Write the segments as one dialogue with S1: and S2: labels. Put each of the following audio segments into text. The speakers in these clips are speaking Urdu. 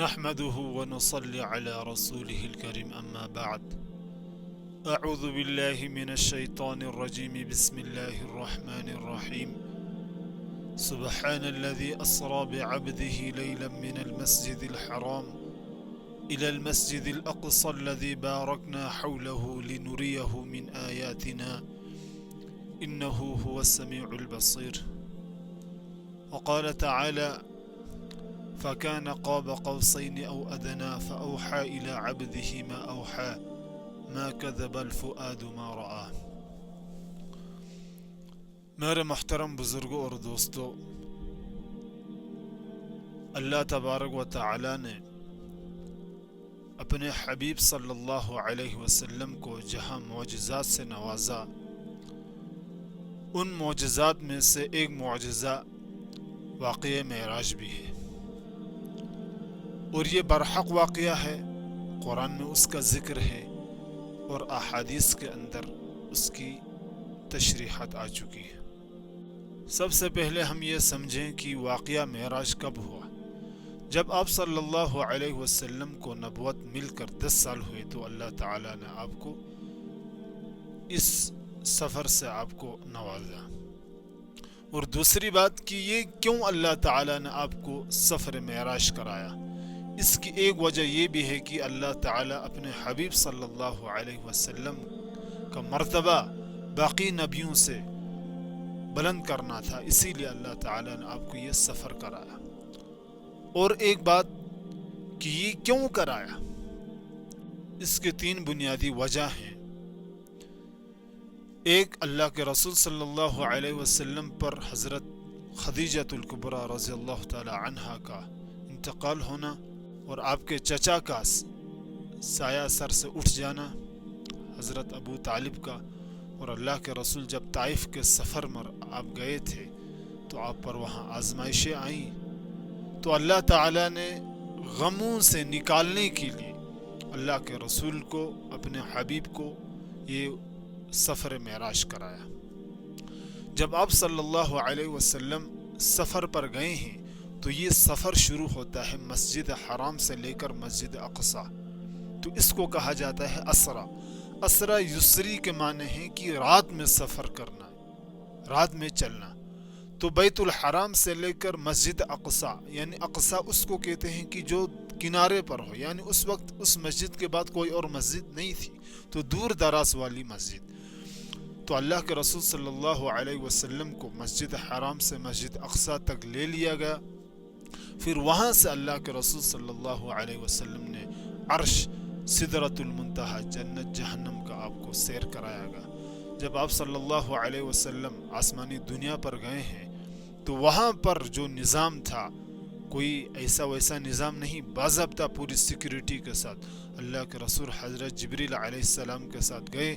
S1: نحمده ونصلي على رسوله الكريم أما بعد. أعوذ بالله من الشيطان الرجيم. بسم الله الرحمن الرحيم. سبحان الذي أسرى بعبده ليلا من المسجد الحرام إلى المسجد الأقصى الذي باركنا حوله لنريه من آياتنا إنه هو السميع البصير. وقال تعالى: فكان قاب قوسين أو أدنى فأوحى إلى عبده ما أوحى ما كذب الفؤاد ما رأى. میرے محترم بزرگوں اور دوستوں، اللہ تبارک و تعالی نے اپنے حبیب صلی اللہ علیہ وسلم کو جہاں معجزات سے نوازا، ان معجزات میں سے ایک معجزہ واقعہ معراج بھی ہے، اور یہ برحق واقعہ ہے۔ قرآن میں اس کا ذکر ہے اور احادیث کے اندر اس کی تشریحات آ چکی ہے۔ سب سے پہلے ہم یہ سمجھیں کہ واقعہ معراج کب ہوا۔ جب آپ صلی اللہ علیہ وسلم کو نبوت مل کر 10 سال ہوئے تو اللہ تعالیٰ نے آپ کو اس سفر سے آپ کو نوازا۔ اور دوسری بات کہ یہ کیوں اللہ تعالیٰ نے آپ کو سفر معراج کرایا، اس کی ایک وجہ یہ بھی ہے کہ اللہ تعالیٰ اپنے حبیب صلی اللہ علیہ وسلم کا مرتبہ باقی نبیوں سے بلند کرنا تھا، اسی لیے اللہ تعالیٰ نے آپ کو یہ سفر کرایا۔ اور ایک بات کہ یہ کیوں کرایا، اس کے 3 بنیادی وجہ ہیں۔ ایک، اللہ کے رسول صلی اللہ علیہ وسلم پر حضرت خدیجہ الکبریٰ رضی اللہ تعالی عنہا کا انتقال ہونا، اور آپ کے چچا کا سایہ سر سے اٹھ جانا حضرت ابو طالب کا، اور اللہ کے رسول جب طائف کے سفر میں آپ گئے تھے تو آپ پر وہاں آزمائشیں آئیں، تو اللہ تعالیٰ نے غموں سے نکالنے کے لیے اللہ کے رسول کو، اپنے حبیب کو، یہ سفر معراج کرایا۔ جب آپ صلی اللہ علیہ وسلم سفر پر گئے ہیں تو یہ سفر شروع ہوتا ہے مسجد حرام سے لے کر مسجد اقصی، تو اس کو کہا جاتا ہے اسرا۔ اسرا یسری کے معنی ہے کہ رات میں سفر کرنا، رات میں چلنا۔ تو بیت الحرام سے لے کر مسجد اقصی، یعنی اقصی اس کو کہتے ہیں کہ جو کنارے پر ہو، یعنی اس وقت اس مسجد کے بعد کوئی اور مسجد نہیں تھی، تو دور دراز والی مسجد۔ تو اللہ کے رسول صلی اللہ علیہ وسلم کو مسجد حرام سے مسجد اقصی تک لے لیا گیا۔ پھر وہاں سے اللہ کے رسول صلی اللہ علیہ وسلم نے عرش، سدرۃ المنتہا، جنت جہنم کا آپ کو سیر کرایا گیا۔ جب آپ صلی اللہ علیہ وسلم آسمانی دنیا پر گئے ہیں تو وہاں پر جو نظام تھا، کوئی ایسا ویسا نظام نہیں، باضابطہ پوری سیکیورٹی کے ساتھ اللہ کے رسول حضرت جبریل علیہ السلام کے ساتھ گئے،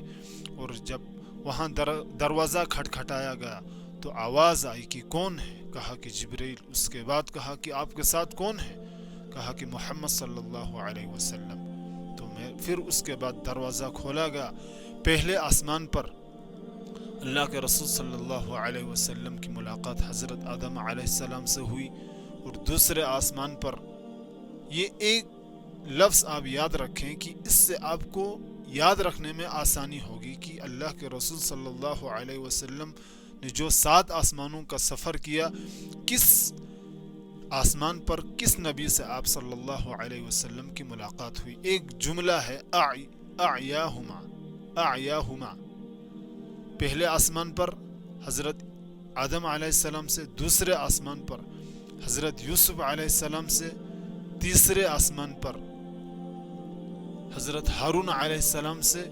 S1: اور جب وہاں دروازہ کھٹکھٹایا گیا تو آواز آئی کہ کون ہے؟ کہا کہ جبریل۔ اس کے بعد کہا کہ آپ کے ساتھ کون ہے؟ کہا کہ محمد صلی اللہ علیہ وسلم۔ تو پھر اس کے بعد دروازہ کھولا گیا۔ پہلے آسمان پر اللہ کے رسول صلی اللہ علیہ وسلم کی ملاقات حضرت آدم علیہ السلام سے ہوئی، اور دوسرے آسمان پر، یہ ایک لفظ آپ یاد رکھیں کہ اس سے آپ کو یاد رکھنے میں آسانی ہوگی کہ اللہ کے رسول صلی اللہ علیہ وسلم نے جو 7 آسمانوں کا سفر کیا، کس آسمان پر کس نبی سے آپ صلی اللہ علیہ وسلم کی ملاقات ہوئی۔ ایک جملہ ہے اعیاہما، اعیاہما۔ پہلے آسمان پر حضرت آدم علیہ السلام سے، دوسرے آسمان پر حضرت یوسف علیہ السلام سے، تیسرے آسمان پر حضرت ہارون علیہ السلام سے،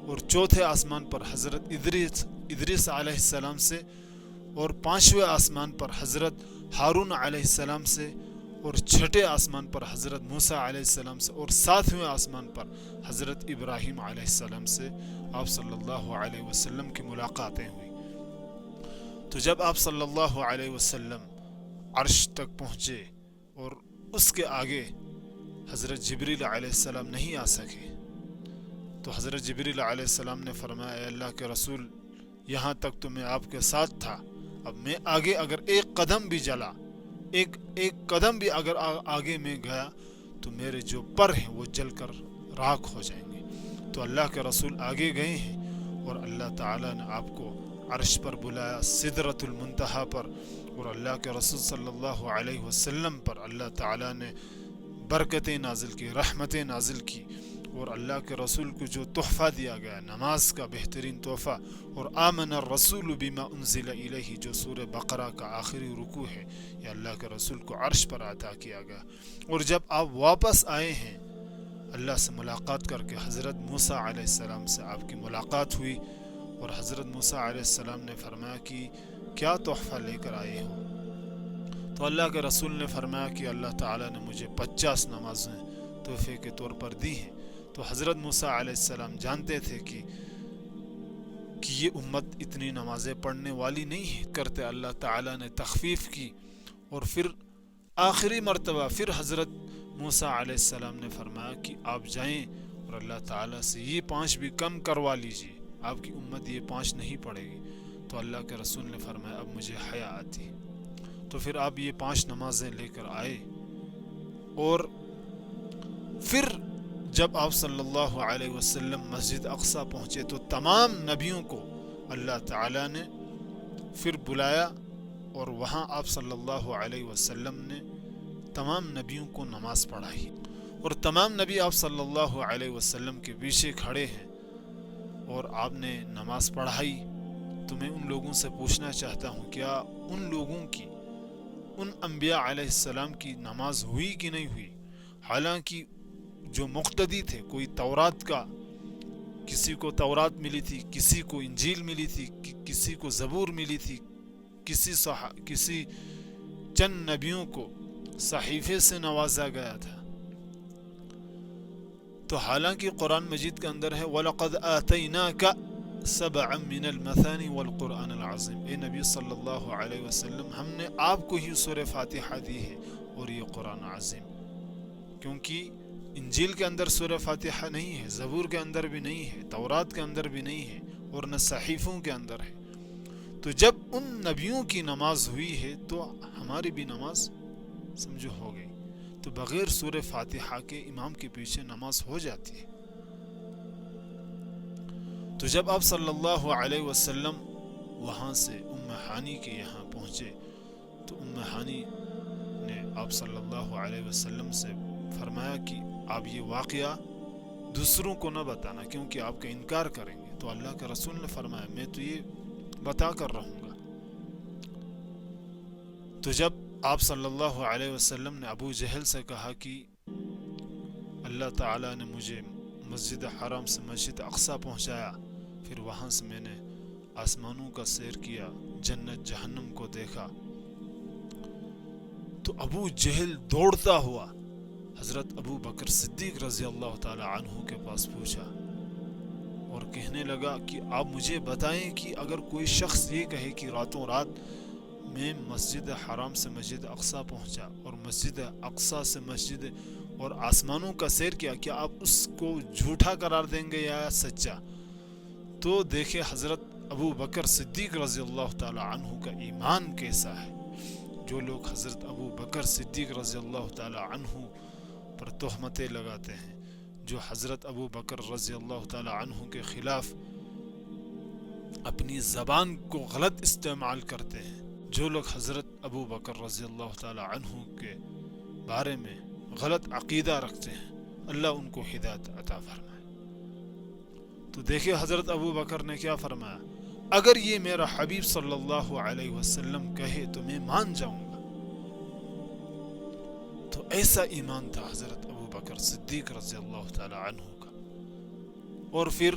S1: اور چوتھے آسمان پر حضرت ادریس علیہ السلام سے، اور 5ویں آسمان پر حضرت ہارون علیہ السلام سے، اور 6ٹھے آسمان پر حضرت موسیٰ علیہ السلام سے، اور 7ویں آسمان پر حضرت ابراہیم علیہ السلام سے آپ صلی اللہ علیہ وسلم کی ملاقاتیں ہوئی۔ تو جب آپ صلی اللہ علیہ وسلم عرش تک پہنچے اور اس کے آگے حضرت جبریل علیہ السلام نہیں آ سکے، تو حضرت جبریل علیہ السلام نے فرمایا: اے اللہ کے رسول، یہاں تک تو میں آپ کے ساتھ تھا، اب میں آگے اگر ایک قدم بھی چلا، ایک قدم بھی اگر آگے میں گیا تو میرے جو پر ہیں وہ جل کر راکھ ہو جائیں گے۔ تو اللہ کے رسول آگے گئے ہیں اور اللہ تعالیٰ نے آپ کو عرش پر بلایا، سدرۃ المنتہا پر، اور اللہ کے رسول صلی اللہ علیہ وسلم پر اللہ تعالیٰ نے برکتیں نازل کی، رحمتیں نازل کی، اور اللہ کے رسول کو جو تحفہ دیا گیا نماز کا بہترین تحفہ، اور آمن الرسول بما انزل الیہ جو سورہ بقرہ کا آخری رکوع ہے، یہ اللہ کے رسول کو عرش پر عطا کیا گیا۔ اور جب آپ واپس آئے ہیں اللہ سے ملاقات کر کے، حضرت موسیٰ علیہ السلام سے آپ کی ملاقات ہوئی، اور حضرت موسیٰ علیہ السلام نے فرمایا کہ کیا تحفہ لے کر آئے ہو؟ تو اللہ کے رسول نے فرمایا کہ اللہ تعالیٰ نے مجھے 50 نمازیں تحفے کے طور پر دی ہیں۔ تو حضرت موسیٰ علیہ السلام جانتے تھے کہ یہ امت اتنی نمازیں پڑھنے والی نہیں ہے کرتے، اللہ تعالیٰ نے تخفیف کی، اور پھر آخری مرتبہ پھر حضرت موسیٰ علیہ السلام نے فرمایا کہ آپ جائیں اور اللہ تعالیٰ سے یہ 5 بھی کم کروا لیجیے، آپ کی امت یہ 5 نہیں پڑھے گی۔ تو اللہ کے رسول نے فرمایا اب مجھے حیا آتی، تو پھر آپ یہ 5 نمازیں لے کر آئے، اور پھر جب آپ صلی اللہ علیہ وسلم مسجد اقصیٰ پہنچے تو تمام نبیوں کو اللہ تعالیٰ نے پھر بلایا، اور وہاں آپ صلی اللہ علیہ وسلم نے تمام نبیوں کو نماز پڑھائی، اور تمام نبی آپ صلی اللہ علیہ وسلم کے پیچھے کھڑے ہیں اور آپ نے نماز پڑھائی۔ تو میں ان لوگوں سے پوچھنا چاہتا ہوں، کیا ان لوگوں کی، ان انبیاء علیہ السلام کی نماز ہوئی کہ نہیں ہوئی؟ حالانکہ جو مقتدی تھے، کوئی تورات کا، کسی کو تورات ملی تھی، کسی کو انجیل ملی تھی، کسی کو زبور ملی تھی، کسی چند نبیوں کو صحیفے سے نوازا گیا تھا۔ تو حالانکہ قرآن مجید کے اندر ہے وَلَقَدْ آتَيْنَاكَ سَبْعًا مِّنَ الْمَثَانِ وَالْقُرْآنِ الْعَظِيمِ، اے نبی صلی اللہ علیہ وسلم، ہم نے آپ کو ہی سورہ فاتحہ دی ہے اور یہ قرآن عظیم، کیونکہ انجیل کے اندر سورہ فاتحہ نہیں ہے، زبور کے اندر بھی نہیں ہے، تورات کے اندر بھی نہیں ہے، اور نہ صحیفوں کے اندر ہے۔ تو جب ان نبیوں کی نماز ہوئی ہے تو ہماری بھی نماز سمجھو ہو گئی۔ تو بغیر سورہ فاتحہ کے امام کے پیچھے نماز ہو جاتی ہے۔ تو جب آپ صلی اللہ علیہ وسلم وہاں سے ام ہانی کے یہاں پہنچے تو ام ہانی نے آپ صلی اللہ علیہ وسلم سے فرمایا کہ آپ یہ واقعہ دوسروں کو نہ بتانا، کیونکہ آپ کا انکار کریں گے۔ تو اللہ کے رسول نے فرمایا میں تو یہ بتا کر رہوں گا۔ تو جب آپ صلی اللہ علیہ وسلم نے ابو جہل سے کہا کہ اللہ تعالیٰ نے مجھے مسجد حرام سے مسجد اقصیٰ پہنچایا، پھر وہاں سے میں نے آسمانوں کا سیر کیا، جنت جہنم کو دیکھا، تو ابو جہل دوڑتا ہوا حضرت ابو بکر صدیق رضی اللہ تعالی عنہ کے پاس پہنچا اور کہنے لگا کہ آپ مجھے بتائیں کہ اگر کوئی شخص یہ کہے کہ راتوں رات میں مسجد حرام سے مسجد اقصیٰ پہنچا اور مسجد اقصیٰ سے مسجد اور آسمانوں کا سیر کیا، کیا آپ اس کو جھوٹا قرار دیں گے یا سچا؟ تو دیکھیں حضرت ابو بکر صدیق رضی اللہ تعالی عنہ کا ایمان کیسا ہے۔ جو لوگ حضرت ابو بکر صدیق رضی اللہ تعالی عنہ پر تہمتیں لگاتے ہیں، جو حضرت ابو بکر رضی اللہ تعالی عنہ کے خلاف اپنی زبان کو غلط استعمال کرتے ہیں، جو لوگ حضرت ابو بکر رضی اللہ تعالی عنہ کے بارے میں غلط عقیدہ رکھتے ہیں، اللہ ان کو ہدایت عطا فرمائے۔ تو دیکھیں حضرت ابو بکر نے کیا فرمایا، اگر یہ میرا حبیب صلی اللہ علیہ وسلم کہے تو میں مان جاؤں گا۔ تو ایسا ایمان تھا حضرت ابو بکر صدیق رضی اللہ تعالی عنہ کا۔ اور پھر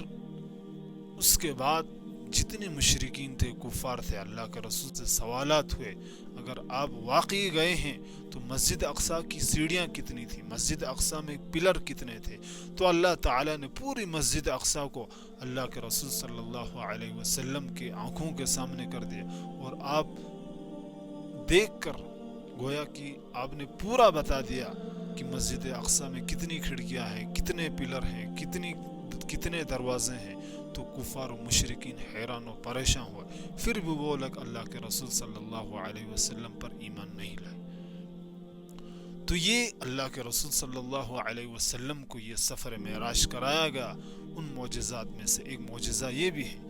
S1: اس کے بعد جتنے مشرکین تھے، کفار تھے، اللہ کے رسول سے سوالات ہوئے، اگر آپ واقعی گئے ہیں تو مسجد اقصیٰ کی سیڑھیاں کتنی تھی، مسجد اقصیٰ میں پلر کتنے تھے؟ تو اللہ تعالیٰ نے پوری مسجد اقصیٰ کو اللہ کے رسول صلی اللہ علیہ وسلم کی آنکھوں کے سامنے کر دیا، اور آپ دیکھ کر گویا کہ آپ نے پورا بتا دیا کہ مسجد اقصیٰ میں کتنی کھڑکیاں ہیں، کتنے پلر ہیں، کتنے دروازے ہیں۔ تو کفار و مشرکین حیران و پریشان ہوئے، پھر بھی وہ لوگ اللہ کے رسول صلی اللہ علیہ وسلم پر ایمان نہیں لائے۔ تو یہ اللہ کے رسول صلی اللہ علیہ وسلم کو یہ سفر معراج کرایا گیا. ان معجزات میں سے ایک معجزہ یہ بھی ہے